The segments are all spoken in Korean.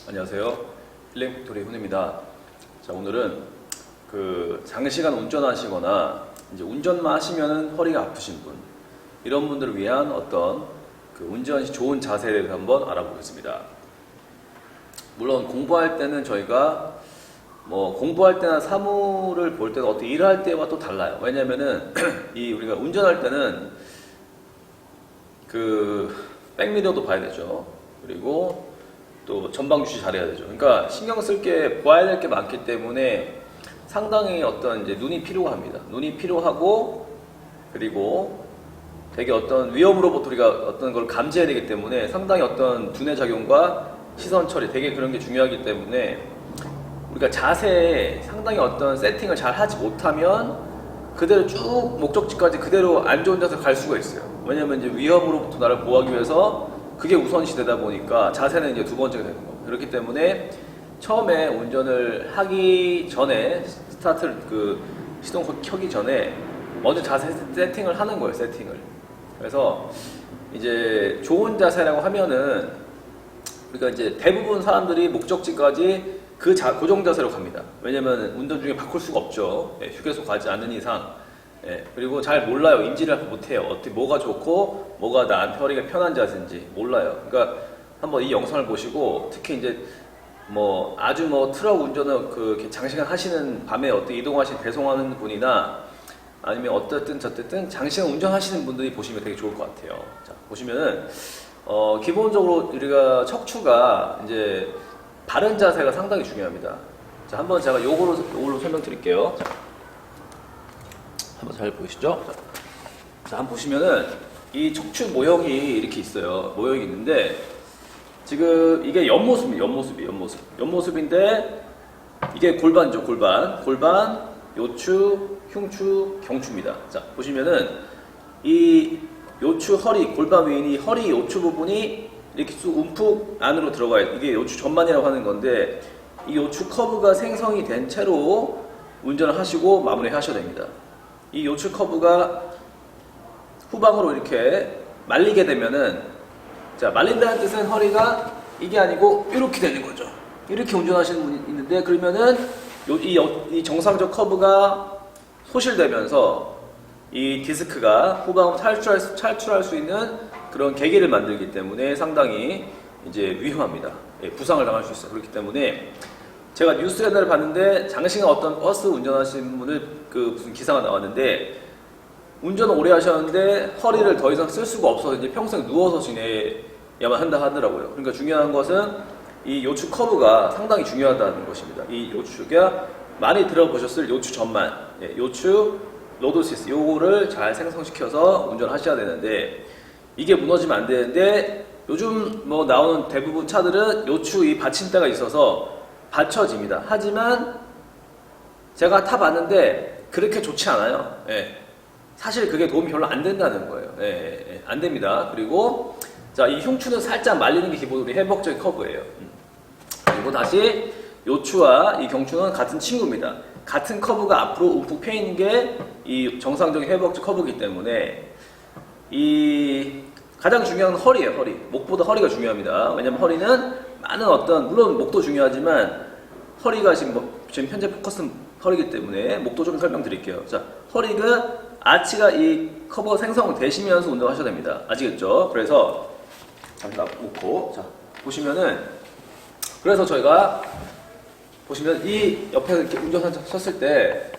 안녕하세요. 힐링팩토리 훈입니다. 자, 오늘은 장시간 운전하시거나 이제 운전만 하시면은 허리가 아프신 분, 이런 분들을 위한 어떤 운전 시 좋은 자세에 대해서 한번 알아보겠습니다. 물론 공부할 때는 저희가 공부할 때나 사무를 볼 때는 어떻게 일할 때와 또 달라요. 왜냐면은 우리가 운전할 때는 백미러도 봐야 되죠. 그리고 또 전방 주시 잘해야 되죠. 그러니까 신경 쓸 게, 봐야 될 게 많기 때문에 상당히 어떤 이제 눈이 필요합니다. 눈이 필요하고, 그리고 되게 어떤 위험으로부터 우리가 어떤 걸 감지해야 되기 때문에 상당히 어떤 두뇌 작용과 시선 처리, 되게 그런 게 중요하기 때문에 우리가 자세에 상당히 어떤 세팅을 잘 하지 못하면 그대로 쭉 목적지까지 그대로 안 좋은 자세로 갈 수가 있어요. 왜냐면 이제 위험으로부터 나를 보호하기 위해서 그게 우선시 되다 보니까 자세는 이제 두 번째가 되는 거예요. 그렇기 때문에 처음에 운전을 하기 전에, 시동 켜기 전에 먼저 자세 세팅을 하는 거예요. 세팅을. 그래서 이제 좋은 자세라고 하면은 우리가 이제 대부분 사람들이 목적지까지 고정 자세로 갑니다. 왜냐면 운전 중에 바꿀 수가 없죠. 휴게소 가지 않는 이상. 그리고 잘 몰라요. 인지를 못해요. 어떻게 뭐가 좋고 뭐가 나한테 허리가 편한 자세인지 몰라요. 그러니까 한번 이 영상을 보시고, 특히 이제 아주 트럭 운전을 장시간 하시는, 밤에 어떻게 이동하시는, 배송하는 분이나 아니면 어쨌든 장시간 운전하시는 분들이 보시면 되게 좋을 것 같아요. 자, 보시면은 기본적으로 우리가 척추가 이제 바른 자세가 상당히 중요합니다. 자, 한번 제가 요걸로 설명드릴게요. 자, 한번 잘 보이시죠? 자, 한번 보시면은 이 척추 모형이 이렇게 있어요. 모형이 있는데 지금 이게 옆모습인데 이게 골반이죠. 골반, 요추, 흉추, 경추입니다. 자, 보시면은 이 요추, 골반 위인 이 허리 요추 부분이 이렇게 쑥 움푹 안으로 들어가요. 이게 요추 전반이라고 하는 건데, 이 요추 커브가 생성이 된 채로 운전을 하시고 마무리 하셔야 됩니다. 이 요추 커브가 후방으로 이렇게 말리게 되면은, 자, 말린다는 뜻은 허리가 이게 아니고 이렇게 되는 거죠. 이렇게 운전하시는 분이 있는데, 그러면은 이 정상적 커브가 소실되면서 이 디스크가 후방으로 탈출할 수 있는 그런 계기를 만들기 때문에 상당히 이제 위험합니다. 부상을 당할 수 있어요. 그렇기 때문에 제가 뉴스 하나를 봤는데, 장시간 어떤 버스 운전하시는 분을 무슨 기사가 나왔는데, 운전을 오래 하셨는데 허리를 더 이상 쓸 수가 없어서 이제 평생 누워서 지내야만 한다 하더라고요. 그러니까 중요한 것은 이 요추 커브가 상당히 중요하다는 것입니다. 이 요추가 많이 들어보셨을 요추 전만, 요추 로도시스, 요거를 잘 생성시켜서 운전하셔야 되는데, 이게 무너지면 안 되는데, 요즘 나오는 대부분 차들은 요추 이 받침대가 있어서 받쳐집니다. 하지만 제가 타봤는데 그렇게 좋지 않아요. 사실 그게 도움이 별로 안 된다는 거예요. 안 됩니다. 그리고 자, 이 흉추는 살짝 말리는 게 기본 우리 회복적인 커브예요. 그리고 다시 요추와 이 경추는 같은 친구입니다. 같은 커브가 앞으로 움푹 펴 있는 게 이 정상적인 회복적 커브이기 때문에 가장 중요한 건 허리예요. 허리. 목보다 허리가 중요합니다. 왜냐면 허리는 많은 물론 목도 중요하지만 허리가 지금 현재 포커스는 허리이기 때문에 목도 좀 설명드릴게요. 자, 허리가 아치가 이 커버가 생성되시면서 운동하셔야 됩니다. 아시겠죠? 그래서 잠깐 놓고, 자, 보시면은, 그래서 저희가 보시면 이 옆에 이렇게 운전하셨을 때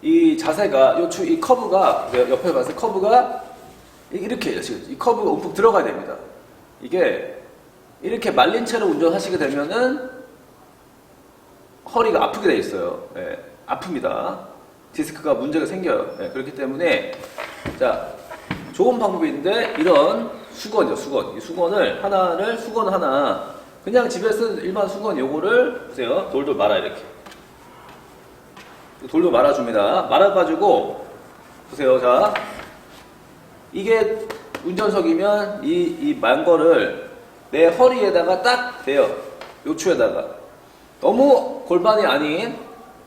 이 자세가 이 커브가, 옆에 봤을 때 커브가 이렇게 해요. 지금 이 커브가 움푹 들어가야 됩니다. 이게 이렇게 말린 채로 운전하시게 되면은 허리가 아프게 돼 있어요. 아픕니다. 디스크가 문제가 생겨요. 그렇기 때문에, 자, 좋은 방법이 있는데, 이런 수건이죠. 수건 하나, 그냥 집에 쓰는 일반 수건, 요거를 보세요. 돌돌 말아, 이렇게 돌돌 말아줍니다. 말아가지고 보세요. 자, 이게 운전석이면 이 만거를 내 허리에다가 딱 대요. 요추에다가. 너무 골반이 아닌,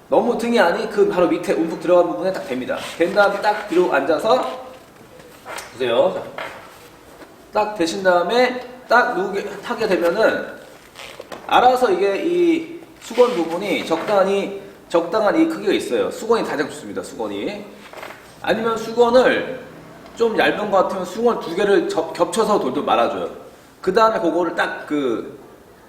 너무 등이 아닌 바로 밑에 움푹 들어간 부분에 딱 댑니다. 댄 다음에 딱 뒤로 앉아서 보세요. 딱 대신 다음에 딱 하게 되면은 알아서 이게 이 수건 부분이 적당한 이 크기가 있어요. 수건이 가장 좋습니다. 수건이. 아니면 수건을 좀 얇은 것 같으면 수건 두 개를 겹쳐서 돌돌 말아줘요. 그 다음에 그거를 딱 그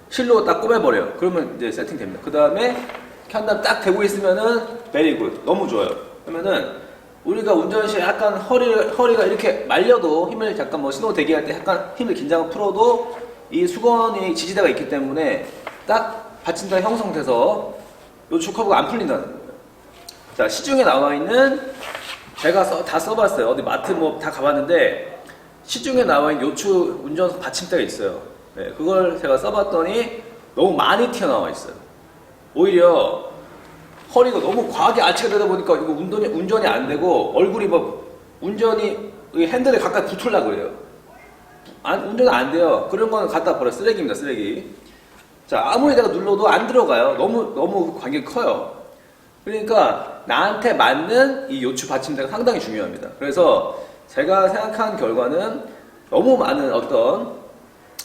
실로 딱 꼬매버려요. 그러면 이제 세팅됩니다. 그 다음에 이렇게 한 다음 딱 대고 있으면은 베리 굿. 너무 좋아요. 그러면은 우리가 운전 시에 약간 허리가 이렇게 말려도 힘을 잠깐 뭐 신호 대기할 때 약간 힘을 긴장을 풀어도 이 수건이 지지대가 있기 때문에 딱 받침대가 형성돼서 요추 커브가 안 풀린다는 거예요. 자, 시중에 나와 있는 제가 다 써봤어요. 어디 마트 뭐 다 가봤는데 시중에 나와 있는 요추 운전석 받침대가 있어요. 네, 그걸 제가 써봤더니 너무 많이 튀어나와 있어요. 오히려 허리가 너무 과하게 아치가 되다 보니까 이거 운전이 안 되고 얼굴이 뭐 핸들에 가까이 붙으려고 그래요. 운전이 안 돼요. 그런 거는 갖다 버려. 쓰레기입니다, 쓰레기. 자, 아무리 내가 눌러도 안 들어가요. 너무 간격이 커요. 그러니까 나한테 맞는 이 요추 받침대가 상당히 중요합니다. 그래서 제가 생각한 결과는 너무 많은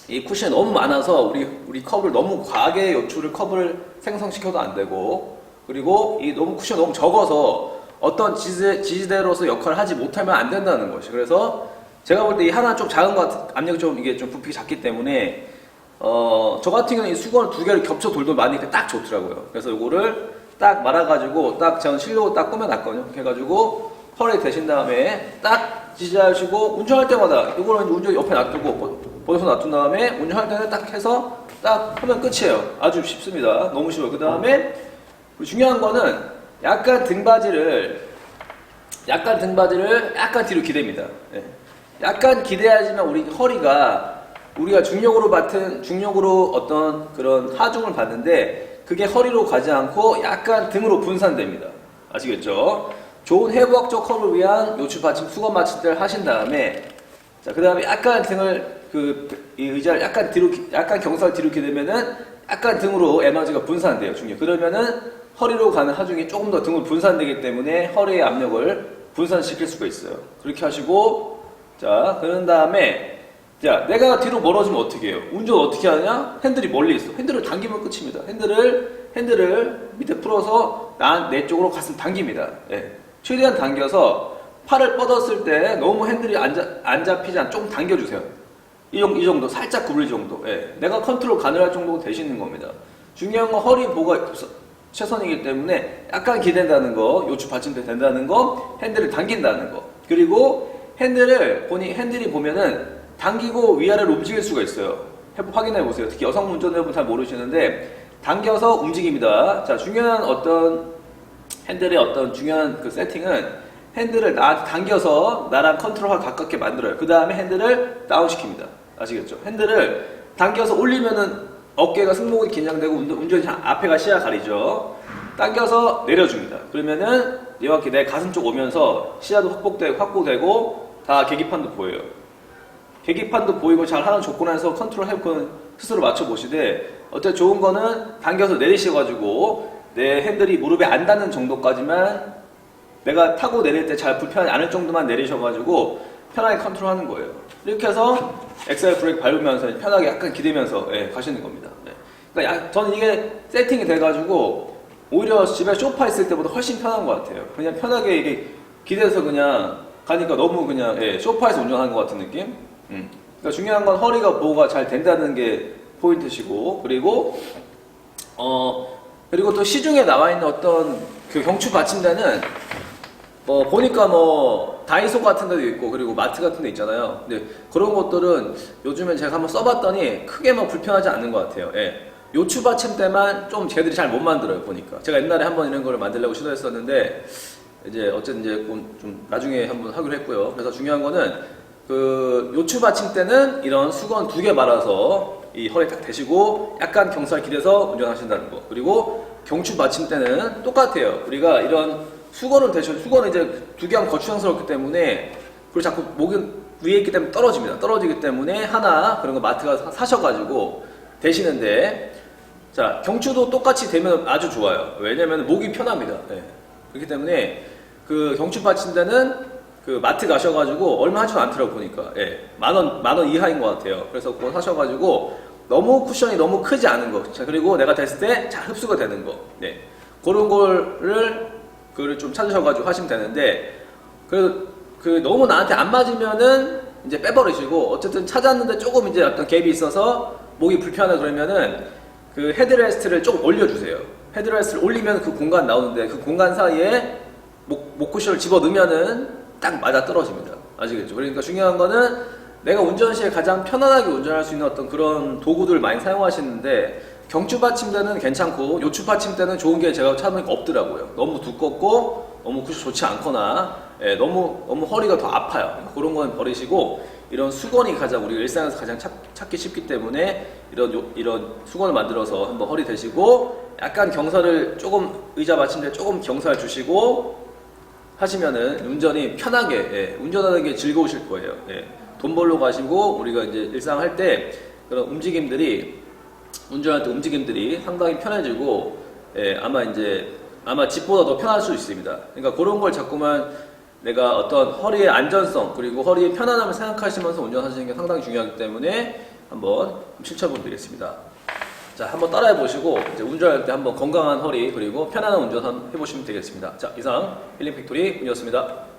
이 쿠션이 너무 많아서 우리 컵을 너무 과하게 요추를 컵을 생성시켜도 안 되고, 그리고 이 쿠션이 너무 적어서 어떤 지지대로서 역할을 하지 못하면 안 된다는 것이. 그래서 제가 볼 때 이 하나 좀 작은 것 같은, 압력이 이게 좀 부피가 작기 때문에 저 같은 경우는 이 수건을 두 개를 겹쳐 돌돌 마니까 딱 좋더라고요. 그래서 이거를 딱 말아가지고 저는 실로 딱 꾸며놨거든요. 이렇게 해가지고 허리에 대신 다음에 딱 지지하시고 운전할 때마다 이거는 운전 옆에 놔두고 버려서 놔둔 다음에 운전할 때는 딱 해서 딱 하면 끝이에요. 아주 쉽습니다. 너무 쉬워요. 그 다음에 중요한 거는 약간 등받이를 약간 뒤로 기댑니다. 네. 약간 기대야지만 우리 우리가 중력으로 어떤 그런 하중을 받는데 그게 허리로 가지 않고 약간 등으로 분산됩니다. 아시겠죠? 좋은 해부학적 컵을 위한 요추 받침 수건 받침대를 하신 다음에, 자, 그 다음에 약간 등을 이 의자를 약간 경사를 뒤로 기대면은 약간 등으로 에너지가 분산돼요. 중력. 그러면은 허리로 가는 하중이 조금 더 등으로 분산되기 때문에 허리의 압력을 분산시킬 수가 있어요. 그렇게 하시고, 자, 그런 다음에 자, 내가 뒤로 멀어지면 어떻게 해요? 운전 어떻게 하냐? 핸들이 멀리 있어. 핸들을 당기면 끝입니다. 핸들을 밑에 풀어서 내 쪽으로 가슴 당깁니다. 예. 최대한 당겨서 팔을 뻗었을 때 너무 핸들이 안 잡히지 않게 조금 당겨주세요. 이 정도, 살짝 구부릴 정도. 예. 내가 컨트롤 가능할 정도가 되시는 겁니다. 중요한 건 허리 보호가 최선이기 때문에 약간 기댄다는 거, 요추 받침대 된다는 거, 핸들을 당긴다는 거. 그리고 핸들이 보면은 당기고 위아래로 움직일 수가 있어요. 확인해 보세요. 특히 여성 운전자분 잘 모르시는데 당겨서 움직입니다. 자, 중요한 핸들의 중요한 그 세팅은 핸들을 당겨서 나랑 컨트롤하고 가깝게 만들어요. 그 다음에 핸들을 다운시킵니다. 아시겠죠? 핸들을 당겨서 올리면은 어깨가 승모근이 긴장되고 운전이 앞에가 시야 가리죠. 당겨서 내려줍니다. 그러면은 이렇게 내 가슴 쪽 오면서 시야도 확보되고 다 계기판도 보여요. 계기판도 보이고 잘 하는 조건에서 컨트롤 해보고 스스로 맞춰보시되, 어때 좋은 거는 당겨서 내리셔가지고 내 핸들이 무릎에 안 닿는 정도까지만 내가 타고 내릴 때 잘 불편하지 않을 정도만 내리셔가지고 편하게 컨트롤 하는 거예요. 이렇게 해서 엑셀 브레이크 밟으면서 편하게 약간 기대면서 가시는 겁니다. 네. 그러니까 저는 이게 세팅이 돼가지고 오히려 집에 소파 있을 때보다 훨씬 편한 것 같아요. 그냥 편하게 이게 기대서 그냥 가니까 너무 그냥 소파에서 운전하는 것 같은 느낌? 그러니까 중요한 건 허리가 보호가 잘 된다는 게 포인트시고, 그리고 또 시중에 나와 있는 어떤 그 경추 받침대는 보니까 다이소 같은 데도 있고 그리고 마트 같은 데 있잖아요. 근데 그런 것들은 요즘엔 제가 한번 써봤더니 크게 불편하지 않는 것 같아요. 요추 받침대만 좀 쟤들이 잘 못 만들어요. 보니까 제가 옛날에 한번 이런 거를 만들려고 시도했었는데 어쨌든 좀 나중에 한번 하기로 했고요. 그래서 중요한 거는 그 요추 받침대는 이런 수건 두 개 말아서 이 허리에 딱 대시고 약간 경사를 기대서 운전하신다는 거. 그리고 경추 받침대는 똑같아요. 우리가 이런 수건은 이제 두 개 하면 거추장스럽기 때문에, 그리고 자꾸 목이 위에 있기 때문에 떨어지기 때문에 그런 거 마트 가서 사셔가지고 대시는데, 자, 경추도 똑같이 되면 아주 좋아요. 왜냐면 목이 편합니다. 그렇기 때문에 그 경추 받침대는 그 마트 가셔가지고 얼마 하지도 않더라고 보니까. 만원 이하인 것 같아요. 그래서 그거 사셔가지고 너무 쿠션이 너무 크지 않은 거. 자, 그리고 내가 됐을 때 잘 흡수가 되는 거. 네. 그런 그거를 좀 찾으셔가지고 하시면 되는데, 너무 나한테 안 맞으면은 이제 빼버리시고, 어쨌든 찾았는데 조금 이제 어떤 갭이 있어서 목이 불편하다 그러면은 그 헤드레스트를 조금 올려주세요. 헤드레스트를 올리면 그 공간 나오는데 그 공간 사이에 목 쿠션을 집어 넣으면은 딱 맞아 떨어집니다. 아시겠죠? 그러니까 중요한 거는 내가 운전 시에 가장 편안하게 운전할 수 있는 어떤 그런 도구들을 많이 사용하시는데, 경추 받침대는 괜찮고 요추 받침대는 좋은 게 제가 찾으니까 없더라고요. 너무 두껍고 너무 쿠션 좋지 않거나 너무 허리가 더 아파요. 그런 건 버리시고, 이런 수건이 가장 우리가 일상에서 가장 찾기 쉽기 때문에 이런 수건을 만들어서 한번 허리 대시고, 약간 경사를 조금, 의자 받침대 조금 경사를 주시고 하시면은 운전이 편하게, 운전하는 게 즐거우실 거예요. 돈 벌러 가시고 우리가 이제 일상 할 때 그런 운전할 때 움직임들이 상당히 편해지고, 아마 집보다 더 편할 수 있습니다. 그러니까 그런 걸 자꾸만 내가 어떤 허리의 안전성 그리고 허리의 편안함을 생각하시면서 운전하시는 게 상당히 중요하기 때문에 한번 실천해 보면 되겠습니다. 자, 한번 따라해 보시고 이제 운전할 때 한번 건강한 허리 그리고 편안한 운전 한번 해보시면 되겠습니다. 자, 이상 힐링 팩토리 문이었습니다.